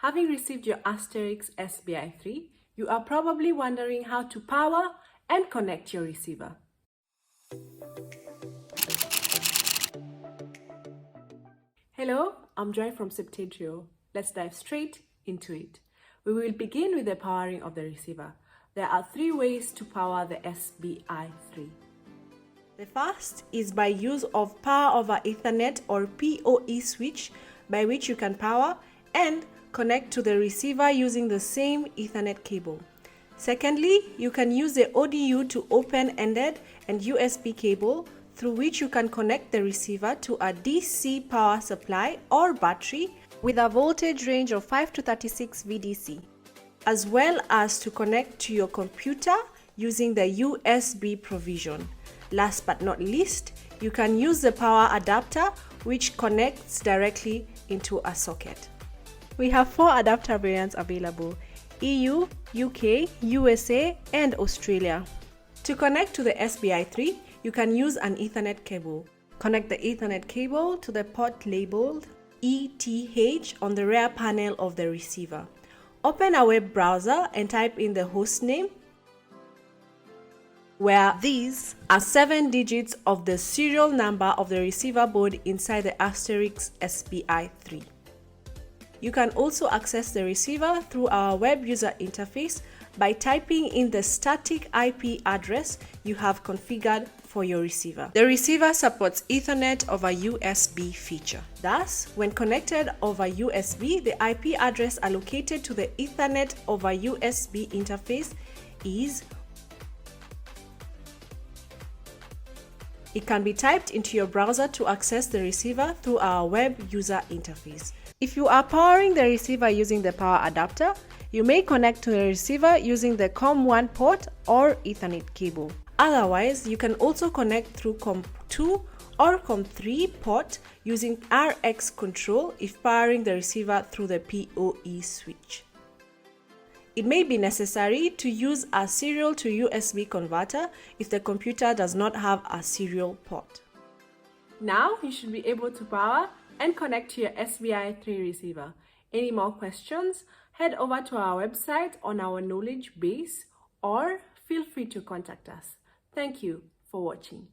Having received your AsteRx SBi3, you are probably wondering how to power and connect your receiver. Hello, I'm Joy from Septentrio. Let's dive straight into it. We will begin with the powering of the receiver. There are 3 ways to power the SBi3. The first is by use of Power over Ethernet or PoE switch, by which you can power and connect to the receiver using the same Ethernet cable. Secondly, you can use the ODU to open-ended and USB cable, through which you can connect the receiver to a DC power supply or battery with a voltage range of 5 to 36 VDC, as well as to connect to your computer using the USB provision. Last but not least, you can use the power adapter, which connects directly into a socket. We have 4 adapter variants available: EU, UK, USA, and Australia. To connect to the SBi3, you can use an Ethernet cable. Connect the Ethernet cable to the port labeled ETH on the rear panel of the receiver. Open a web browser and type in the host name, where these are 7 digits of the serial number of the receiver board inside the AsteRx SBi3. You can also access the receiver through our web user interface by typing in the static IP address you have configured for your receiver. The receiver supports Ethernet over USB feature. Thus, when connected over USB, the IP address allocated to the Ethernet over USB interface is. It can be typed into your browser to access the receiver through our web user interface. If you are powering the receiver using the power adapter, you may connect to the receiver using the COM1 port or Ethernet cable. Otherwise, you can also connect through COM2 or COM3 port using RX control if powering the receiver through the PoE switch. It may be necessary to use a serial to USB converter if the computer does not have a serial port. Now you should be able to power and connect to your SBi3 receiver. Any more questions? Head over to our website on our knowledge base or feel free to contact us. Thank you for watching.